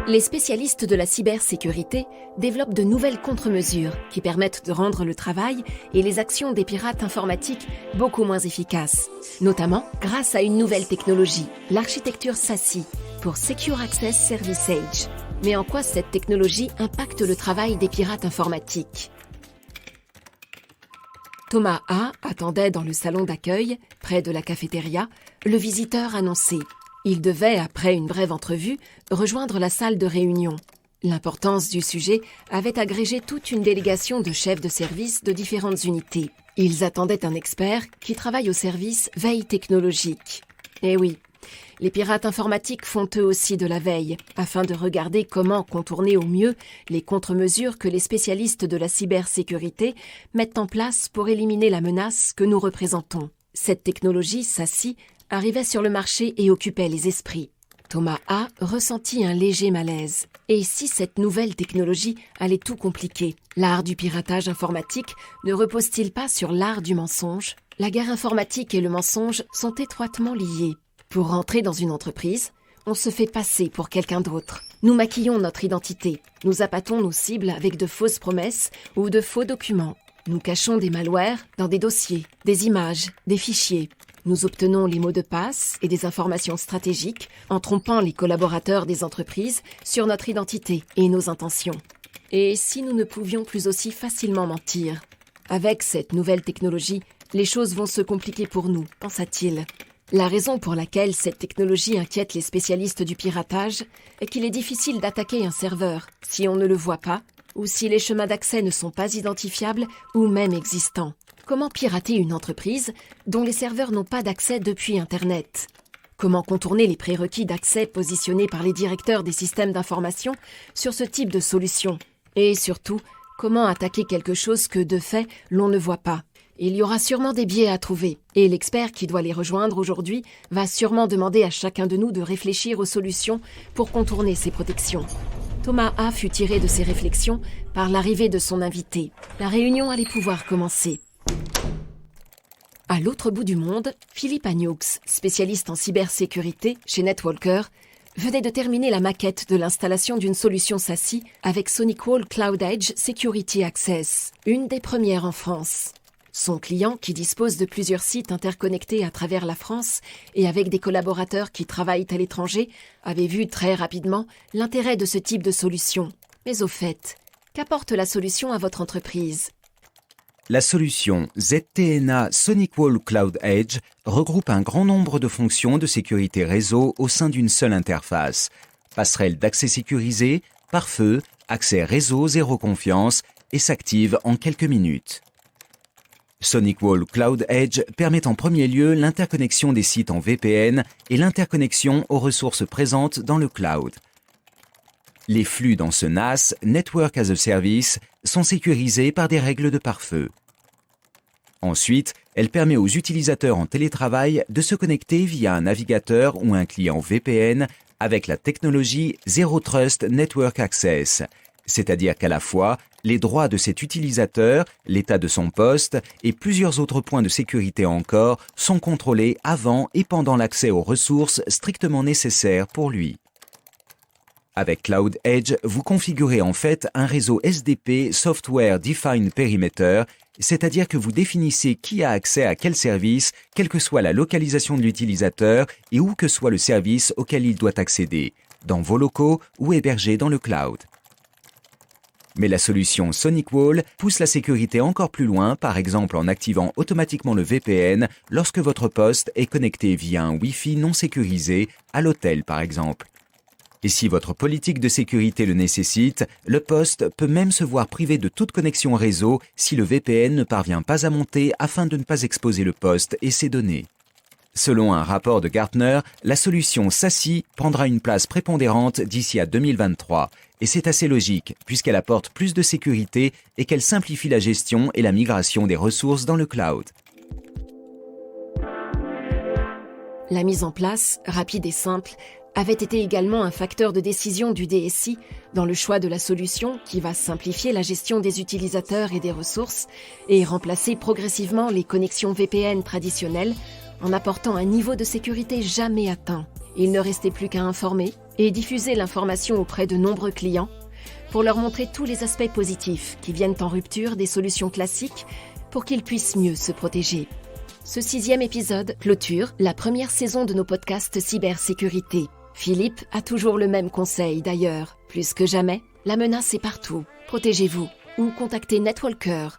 Les spécialistes de la cybersécurité développent de nouvelles contre-mesures qui permettent de rendre le travail et les actions des pirates informatiques beaucoup moins efficaces, notamment grâce à une nouvelle technologie, l'architecture SASE, pour Secure Access Service Edge. Mais en quoi cette technologie impacte le travail des pirates informatiques ? Thomas A. attendait dans le salon d'accueil, près de la cafétéria, le visiteur annoncé. Il devait, après une brève entrevue, rejoindre la salle de réunion. L'importance du sujet avait agrégé toute une délégation de chefs de service de différentes unités. Ils attendaient un expert qui travaille au service veille technologique. Eh oui, les pirates informatiques font eux aussi de la veille, afin de regarder comment contourner au mieux les contre-mesures que les spécialistes de la cybersécurité mettent en place pour éliminer la menace que nous représentons. Cette technologie, SASE, arrivait sur le marché et occupait les esprits. Thomas A. ressentit un léger malaise. Et si cette nouvelle technologie allait tout compliquer ? L'art du piratage informatique ne repose-t-il pas sur l'art du mensonge ? La guerre informatique et le mensonge sont étroitement liés. Pour rentrer dans une entreprise, on se fait passer pour quelqu'un d'autre. Nous maquillons notre identité. Nous appâtons nos cibles avec de fausses promesses ou de faux documents. Nous cachons des malwares dans des dossiers, des images, des fichiers. Nous obtenons les mots de passe et des informations stratégiques en trompant les collaborateurs des entreprises sur notre identité et nos intentions. Et si nous ne pouvions plus aussi facilement mentir ? Avec cette nouvelle technologie, les choses vont se compliquer pour nous, pensa-t-il. La raison pour laquelle cette technologie inquiète les spécialistes du piratage est qu'il est difficile d'attaquer un serveur si on ne le voit pas ou si les chemins d'accès ne sont pas identifiables ou même existants. Comment pirater une entreprise dont les serveurs n'ont pas d'accès depuis Internet ? Comment contourner les prérequis d'accès positionnés par les directeurs des systèmes d'information sur ce type de solution ? Et surtout, comment attaquer quelque chose que, de fait, l'on ne voit pas ? Il y aura sûrement des biais à trouver, et l'expert qui doit les rejoindre aujourd'hui va sûrement demander à chacun de nous de réfléchir aux solutions pour contourner ces protections. Thomas A. fut tiré de ses réflexions par l'arrivée de son invité. La réunion allait pouvoir commencer. À l'autre bout du monde, Philippe Agnoux, spécialiste en cybersécurité chez NetWalker, venait de terminer la maquette de l'installation d'une solution SASE avec SonicWall Cloud Edge Security Access, une des premières en France. Son client, qui dispose de plusieurs sites interconnectés à travers la France et avec des collaborateurs qui travaillent à l'étranger, avait vu très rapidement l'intérêt de ce type de solution. Mais au fait, qu'apporte la solution à votre entreprise ? La solution ZTNA SonicWall Cloud Edge regroupe un grand nombre de fonctions de sécurité réseau au sein d'une seule interface. Passerelle d'accès sécurisé, pare-feu, accès réseau zéro confiance et s'active en quelques minutes. SonicWall Cloud Edge permet en premier lieu l'interconnexion des sites en VPN et l'interconnexion aux ressources présentes dans le cloud. Les flux dans ce NAS, Network as a Service, sont sécurisés par des règles de pare-feu. Ensuite, elle permet aux utilisateurs en télétravail de se connecter via un navigateur ou un client VPN avec la technologie Zero Trust Network Access, c'est-à-dire qu'à la fois, les droits de cet utilisateur, l'état de son poste et plusieurs autres points de sécurité encore sont contrôlés avant et pendant l'accès aux ressources strictement nécessaires pour lui. Avec Cloud Edge, vous configurez en fait un réseau SDP Software Defined Perimeter, c'est-à-dire que vous définissez qui a accès à quel service, quelle que soit la localisation de l'utilisateur et où que soit le service auquel il doit accéder, dans vos locaux ou hébergé dans le cloud. Mais la solution SonicWall pousse la sécurité encore plus loin, par exemple en activant automatiquement le VPN lorsque votre poste est connecté via un Wi-Fi non sécurisé, à l'hôtel par exemple. Et si votre politique de sécurité le nécessite, le poste peut même se voir privé de toute connexion réseau si le VPN ne parvient pas à monter afin de ne pas exposer le poste et ses données. Selon un rapport de Gartner, la solution SASE prendra une place prépondérante d'ici à 2023. Et c'est assez logique, puisqu'elle apporte plus de sécurité et qu'elle simplifie la gestion et la migration des ressources dans le cloud. La mise en place, rapide et simple, avait été également un facteur de décision du DSI dans le choix de la solution qui va simplifier la gestion des utilisateurs et des ressources et remplacer progressivement les connexions VPN traditionnelles en apportant un niveau de sécurité jamais atteint. Il ne restait plus qu'à informer, et diffuser l'information auprès de nombreux clients pour leur montrer tous les aspects positifs qui viennent en rupture des solutions classiques pour qu'ils puissent mieux se protéger. Ce 6e épisode clôture la première saison de nos podcasts cybersécurité. Philippe a toujours le même conseil d'ailleurs. Plus que jamais, la menace est partout. Protégez-vous ou contactez Netwalker.